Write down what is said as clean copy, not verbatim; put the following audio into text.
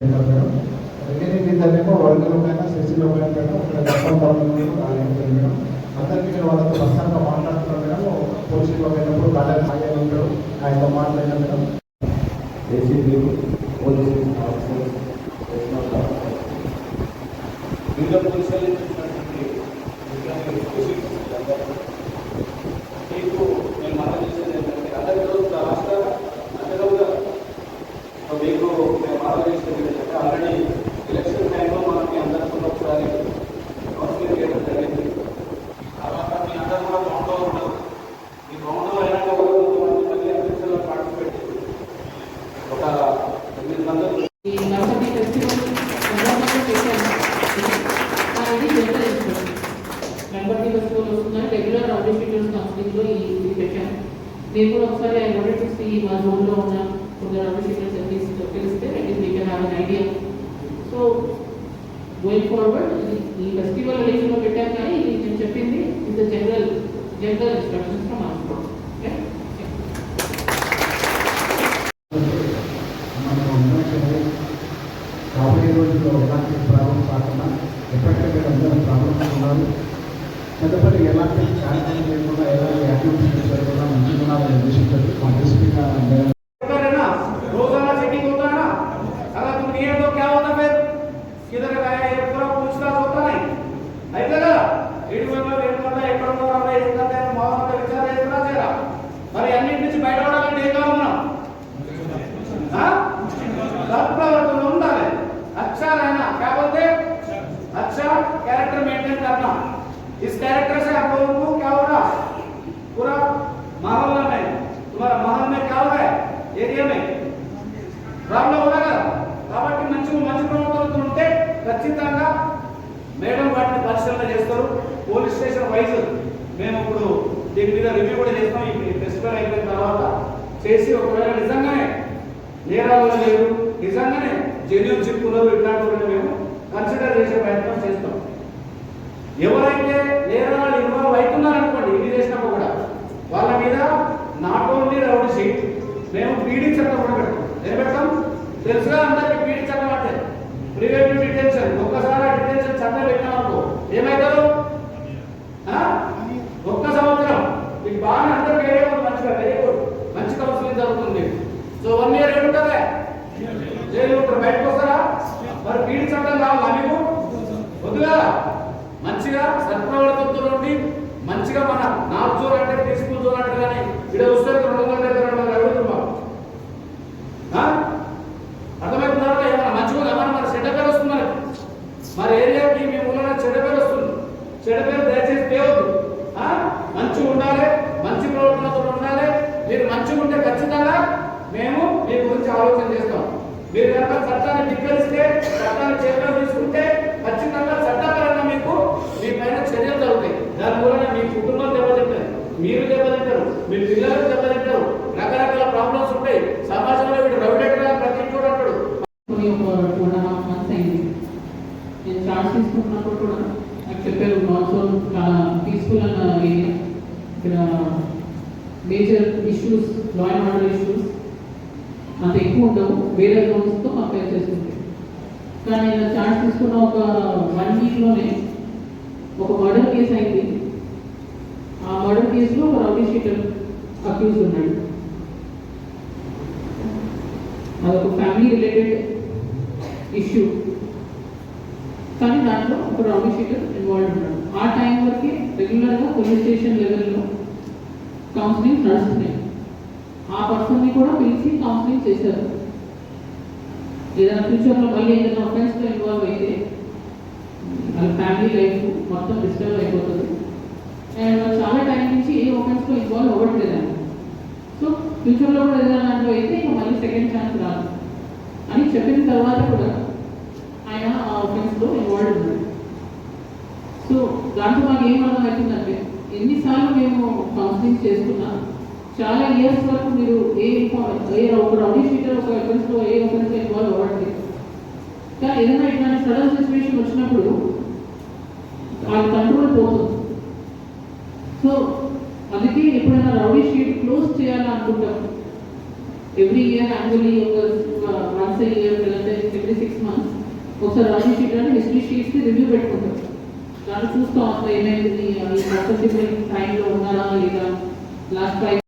Revenue వర్గంలో పైన సిసిలో పైన అక్కడ మేడం అందరికీ నేను వాళ్ళతో పర్సనల్గా మాట్లాడుతున్నాను మేడం. పోలీసులో పోయినప్పుడు కాలేజ్ హాజరు ఉంటాడు, ఆయనతో మాట్లాడినా మేడం. ఏసీపీ పోలీసు ఆఫీసర్స్ వివిధ పోలీసులు మీకు నేను మనం చేసేది ఏంటంటే అందరి రోజు రాష్ట్ర అన్నగా మీకు మేము ఆలోచించేది ఏంటంటే ఆల్రెడీ ఎలక్షన్ టైంలో మనకి అందరికీ ఒకసారి కౌన్సిలింగ్ చేయడం జరిగింది. తర్వాత మీ అందరూ కూడా గ్రౌండ్లో ఉన్నారు. ఈ గ్రౌండ్లో అయినాక కొంతమంది మళ్ళీ ఎలక్షన్లో పార్టిసిపేట్ చేసి ఒక 9 మంది గణపతి ఫెస్టివల్ వస్తున్నాయి. రెగ్యులర్ ఆడిషన్స్ కౌన్సిలింగ్లో ఇది పెట్టాను. నేను కూడా ఒకసారి ఐ వాంటెడ్ టు సీ మా జోన్లో ఉన్న కొందరు ఆడిషన్స్ తెలిస్తే we can have an idea. So going forward ఈ ఫెస్టివల్ రిలేషన్లో పెట్టాను, కానీ ఇది నేను చెప్పింది is the general instructions from our school. రాబోయే రోజుల్లో ఎలాంటి ప్రాబ్లమ్స్ రాకుండా ఎప్పటికప్పుడు అందరూ ప్రాబ్లమ్స్ ఉన్నారు. తదుపరి ఎలాంటి కార్యక్రమం లేకుండా ఎలాంటి యాక్టివిటీస్ లేకుండా మంచిగా ఉండాలని ఉద్దేశించారు మా డిస్ట్రిక్ట్ रोजाना चेकिंग होता है ना, अगर तुम नहीं है तो क्या होता फिर किधर गया ये पूरा पूछताछ होता नहीं అయితే కదా ఇడువెల్ల వేడుకల ఎక్కడ ఉన్నారో ఏంటంటే మామూలుగా విచారణ చేస్తున్నా చేరా మరి అన్నిటి నుంచి బయటపడాలంటే ఏం కావాలి మనం सत्प्रवर्तन ఉండాలి. अच्छा रहना, क्या बोलते हैं, अच्छा कैरेक्टर मेंटेन करना. इस कैरेक्टर से आप लोगों को क्या हो रहा पूरा माहौल में तुम्हारा माहौल में क्या हो रहा है एरिया में ప్రాబ్లం ఉన్నా కదా. కాబట్టి మంచి ప్రవర్తనతో ఉంటే ఖచ్చితంగా మేడం వాటిని పరిశీలన చేస్తారు. పోలీస్ స్టేషన్ వైజ్ మేము ఇప్పుడు దీని మీద రివ్యూ కూడా చేస్తాం. ఈ ఫెస్టివల్ అయిపోయిన తర్వాత చేసి ఒకవేళ నిజంగానే నేరాలు లేరు, నిజంగానే జెన్యూన్ చెప్పుకున్నారు, ఇట్లాంటి వాళ్ళని మేము కన్సిడర్ చేసే ప్రయత్నం చేస్తాం. ఎవరైతే నేరాలు ఇన్వాల్వ్ అవుతున్నారనుకోండి ఇది చేసినప్పుడు కూడా వాళ్ళ మీద నాట్ ఓన్లీ రౌడీ షీట్ మేము పీడీ చట్టం కూడా పెడతాం. ఏం పెడతాం తెలుసుగా అందరికీ, పీడీ చట్టం అంటే ప్రివెంటివ్ డిటెన్షన్. ఒక్కసారి ఆ డిటెన్షన్ చట్టం పెట్టినామనుకో ఏమవుతారు, 1 సంవత్సరం మీకు బాగా అందరికీ ఏరియా మంచిగా వెరీ గుడ్ మంచి కౌన్సిలింగ్ జరుగుతుంది. సో 1 ఇయర్ ఏముంటుందా జైలు ఉంటారు, బయటకు వస్తారా. మరి పీడీ చట్టం కావాలా మీకు వద్దుగా. మంచిగా సత్ప్రవర్తనతో ఉండి మంచిగా మన నార్త్ జోన్ అంటే పీస్ఫుల్ జోన్ అంటే కానీ ఇక్కడ వస్తే 200 అడుగుతున్నాం. అర్థమవుతున్నారా? ఏమన్నా మంచిగా ఏమన్నా మన చెడ్డ పేరు వస్తున్నారు, మరి ఏరియాకి మీ ఊళ్ళో చెడ్డ పేరు వస్తుంది. చెడ్డ పేరు దయచేసి తేవద్దు. మంచిగా ఉండాలి, మంచి ప్రవర్తనతో ఉండాలి. మీరు మంచిగా ఉంటే ఖచ్చితంగా మేము మీ గురించి ఆలోచన చేస్తాం. మీరు కనుక చట్టాన్ని ధిక్కరిస్తే, చట్టాన్ని చేతిలో తీసుకుంటే ఖచ్చితంగా చట్టపరంగా మీకు మీ పైన చర్యలు జరుగుతాయి. దాని వలన మీ కుటుంబం దెబ్బతింటారు, మీరు దెబ్బతింటారు, మీ పిల్లలకు దెబ్బతింటారు. రకరకాల ప్రాబ్లమ్స్ ఉంటాయి సమాజంలో. వీడు రౌడెట్గా ప్రతి చోట ఉంటాడు. 2.5 months అయింది నేను ఛాన్స్ తీసుకున్నప్పుడు కూడా నాకు చెప్పారు మాన్సూన్ చాలా పీస్ఫుల్ అన్న ఏరియా, ఇక్కడ major issues law and order issues అంత ఎక్కువ ఉండవు, వేరే జోన్స్తో కంపేర్ చేసుకుంటే. కానీ నేను ఛాన్స్ తీసుకున్న ఒక 1 వీక్లోనే ఒక మర్డర్ కేసు అయింది. ఆ మర్డర్ కేసులో ఒక రౌడీ షీటర్ అక్యూజ్ ఉన్నాడు. అదొక ఫ్యామిలీ రిలేటెడ్ ఇష్యూ, కానీ దాంట్లో ఒక రౌడీ షీటర్ ఇన్వాల్వ్ ఉన్నాడు. ఆ టైం వరకే రెగ్యులర్గా పోలీస్ స్టేషన్ లెవెల్లో కౌన్సిలింగ్ నడుస్తున్నాయి. ఆ పర్సన్ని కూడా పిలిచి కౌన్సిలింగ్ చేశారు. ఏదైనా ఫ్యూచర్లో మళ్ళీ ఏదైనా అఫెన్స్లో ఇన్వాల్వ్ అయితే వాళ్ళ ఫ్యామిలీ లైఫ్ మొత్తం డిస్టర్బ్ అయిపోతుంది. అండ్ చాలా టైం నుంచి ఏ అఫెన్స్లో ఇన్వాల్వ్ అవ్వట్లేదండి. సో ఫ్యూచర్లో కూడా ఏదైనా దాంట్లో అయితే ఇంకా మళ్ళీ సెకండ్ ఛాన్స్ రాదు అని చెప్పిన తర్వాత కూడా ఆయన ఆ అఫెన్స్లో ఇన్వాల్వ్ ఉన్నాడు. సో దాంట్లో మాకు ఏం అర్థమవుతుందంటే ఎన్నిసార్లు మేము కౌన్సిలింగ్ చేసుకున్నా చాలా ఇయర్స్ వరకు మీరు ఒక రౌడీ షీటర్ ఒక అఫెన్స్లో ఇన్వాల్వ్ అవ్వట్లేదు. కానీ ఏదైనా ఇట్లాంటి సడన్ సిచ్యువేషన్ వచ్చినప్పుడు వాళ్ళ కంట్రోల్ పోతుంది. సో అందుకే ఎప్పుడైనా రౌడీ షీట్ క్లోజ్ చేయాలనుకుంటాం ఎవ్రీ ఇయర్ యాన్యువల్లీ ఒక వన్స్ ఇయర్ లేదంటే ఎవ్రీ 6 months ఒకసారి రాజీ షీట్ అంటే హిస్టరీ షీట్స్కి రివ్యూ పెట్టుకుంటారు. దాన్ని చూస్తాం అసలు ఏమైంది ఈ పార్ట్నర్షిప్ టైంలో ఉన్నారా లేదా లాస్ట్ 5